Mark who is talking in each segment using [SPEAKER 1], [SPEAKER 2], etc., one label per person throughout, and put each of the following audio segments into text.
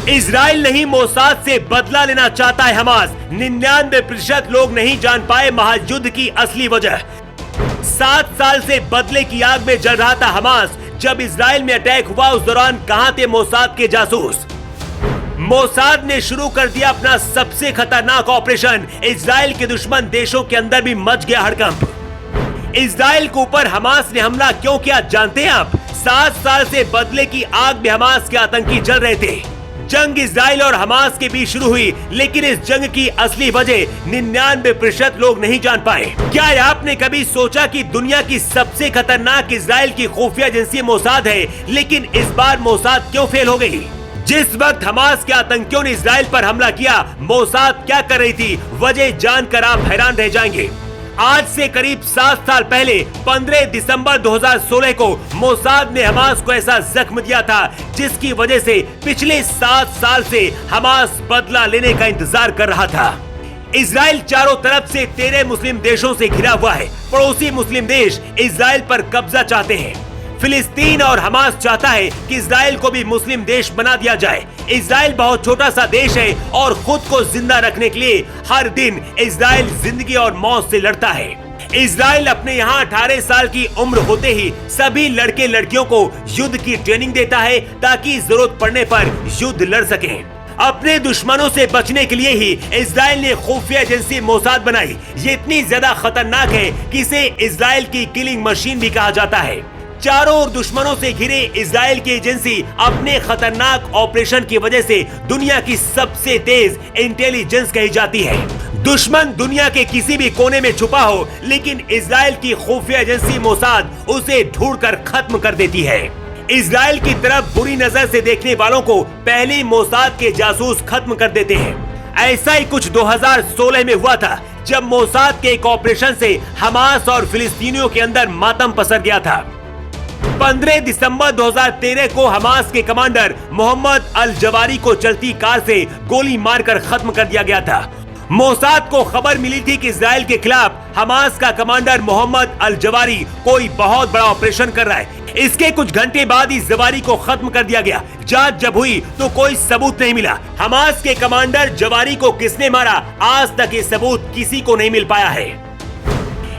[SPEAKER 1] Israel नहीं Mossad से बदला लेना चाहता है हमास। 99% लोग नहीं जान पाए महायुद्ध की असली वजह। 7 साल से बदले की आग में जल रहा था हमास। जब इजराइल में अटैक हुआ उस दौरान कहां थे मोसाद के जासूस? मोसाद ने शुरू कर दिया अपना सबसे खतरनाक ऑपरेशन। इजराइल के दुश्मन देशों के अंदर भी मच गया हड़कंप। इजराइल के ऊपर हमास ने हमला क्यों किया जानते हैं आप? 7 साल से बदले की आग में हमास के आतंकी जल रहे थे। जंग इजराइल और हमास के बीच शुरू हुई, लेकिन इस जंग की असली वजह 99% लोग नहीं जान पाए। क्या आपने कभी सोचा कि दुनिया की सबसे खतरनाक इजराइल की खुफिया एजेंसी मोसाद है, लेकिन इस बार मोसाद क्यों फेल हो गई? जिस वक्त हमास के आतंकियों ने इजराइल पर हमला किया, मोसाद क्या कर रही थी, वजह जानकर आप हैरान रह जाएंगे। आज से करीब 7 साल पहले 15 दिसंबर 2016 को मोसाद ने हमास को ऐसा जख्म दिया था जिसकी वजह से पिछले 7 साल से हमास बदला लेने का इंतजार कर रहा था। इजराइल चारों तरफ से 13 मुस्लिम देशों से घिरा हुआ है। पड़ोसी मुस्लिम देश इजराइल पर कब्जा चाहते हैं। फिलिस्तीन और हमास चाहता है कि इजराइल को भी मुस्लिम देश बना दिया जाए। इजराइल बहुत छोटा सा देश है और खुद को जिंदा रखने के लिए हर दिन इजराइल जिंदगी और मौत से लड़ता है। इजराइल अपने यहाँ 18 साल की उम्र होते ही सभी लड़के लड़कियों को युद्ध की ट्रेनिंग देता है ताकि जरूरत पड़ने पर युद्ध लड़ सकें। अपने दुश्मनों से बचने के लिए ही इजराइल ने खुफिया एजेंसी मोसाद बनाई। ये इतनी ज्यादा खतरनाक है कि इसे इजराइल की किलिंग मशीन भी कहा जाता है। चारों ओर दुश्मनों से घिरे इजराइल की एजेंसी अपने खतरनाक ऑपरेशन की वजह से दुनिया की सबसे तेज इंटेलिजेंस कही जाती है। दुश्मन दुनिया के किसी भी कोने में छुपा हो, लेकिन इजराइल की खुफिया एजेंसी मोसाद उसे ढूंढकर खत्म कर देती है। इजराइल की तरफ बुरी नजर से देखने वालों को पहले मोसाद के जासूस खत्म कर देते हैं। ऐसा ही कुछ 2016 में हुआ था, जब मोसाद के एक ऑपरेशन से हमास और फिलिस्तीनियों के अंदर मातम पसर गया था। 15 दिसंबर 2013 को हमास के कमांडर मोहम्मद अल जवारी को चलती कार से गोली मारकर खत्म कर दिया गया था। मोसाद को खबर मिली थी कि इजराइल के खिलाफ हमास का कमांडर मोहम्मद अल जवारी कोई बहुत बड़ा ऑपरेशन कर रहा है। इसके कुछ घंटे बाद इस जवारी को खत्म कर दिया गया। जांच जब हुई तो कोई सबूत नहीं मिला। हमास के कमांडर जवारी को किसने मारा, आज तक ये सबूत किसी को नहीं मिल पाया है।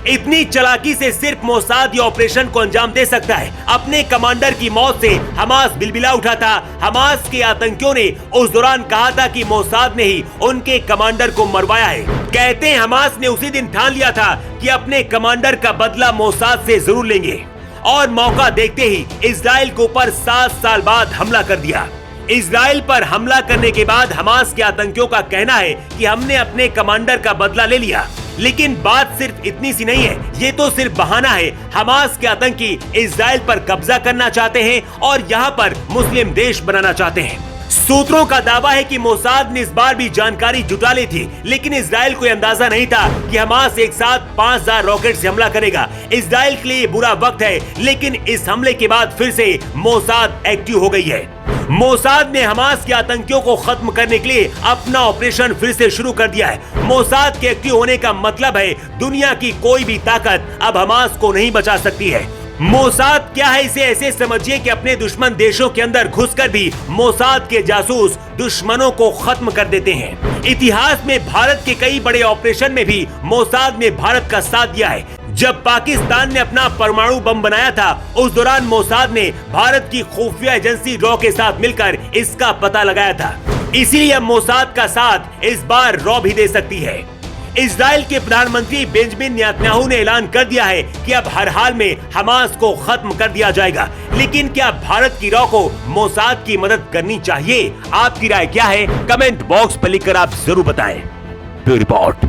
[SPEAKER 1] इतनी चालाकी से सिर्फ मोसाद ये ऑपरेशन को अंजाम दे सकता है। अपने कमांडर की मौत से हमास बिलबिला उठा था। हमास के आतंकियों ने उस दौरान कहा था कि मोसाद ने ही उनके कमांडर को मरवाया है। कहते हैं हमास ने उसी दिन ठान लिया था कि अपने कमांडर का बदला मोसाद से जरूर लेंगे, और मौका देखते ही इजराइल के ऊपर 7 साल बाद हमला कर दिया। इजराइल पर हमला करने के बाद हमास के आतंकियों का कहना है कि हमने अपने कमांडर का बदला ले लिया, लेकिन बात सिर्फ इतनी सी नहीं है। ये तो सिर्फ बहाना है। हमास के आतंकी इजराइल पर कब्जा करना चाहते हैं और यहाँ पर मुस्लिम देश बनाना चाहते हैं। सूत्रों का दावा है कि मोसाद ने इस बार भी जानकारी जुटा ली थी, लेकिन इजराइल को अंदाजा नहीं था कि हमास एक साथ 5000 रॉकेट से हमला करेगा। इजराइल के लिए बुरा वक्त है, लेकिन इस हमले के बाद फिर से मोसाद एक्टिव हो गई है। मोसाद ने हमास के आतंकियों को खत्म करने के लिए अपना ऑपरेशन फिर से शुरू कर दिया है। मोसाद के एक्टिव होने का मतलब है दुनिया की कोई भी ताकत अब हमास को नहीं बचा सकती है। मोसाद क्या है, इसे ऐसे समझिए कि अपने दुश्मन देशों के अंदर घुसकर भी मोसाद के जासूस दुश्मनों को खत्म कर देते हैं। इतिहास में भारत के कई बड़े ऑपरेशन में भी मोसाद ने भारत का साथ दिया है। जब पाकिस्तान ने अपना परमाणु बम बनाया था, उस दौरान मोसाद ने भारत की खुफिया एजेंसी रॉ के साथ मिलकर इसका पता लगाया था। इसीलिए अब मोसाद का साथ इस बार रॉ भी दे सकती है। इजराइल के प्रधानमंत्री बेंजामिन नेतन्याहू ने ऐलान कर दिया है कि अब हर हाल में हमास को खत्म कर दिया जाएगा। लेकिन क्या भारत की रॉ को मोसाद की मदद करनी चाहिए? आपकी राय क्या है? कमेंट बॉक्स पर लिखकर आप जरूर बताएं। Bureau report.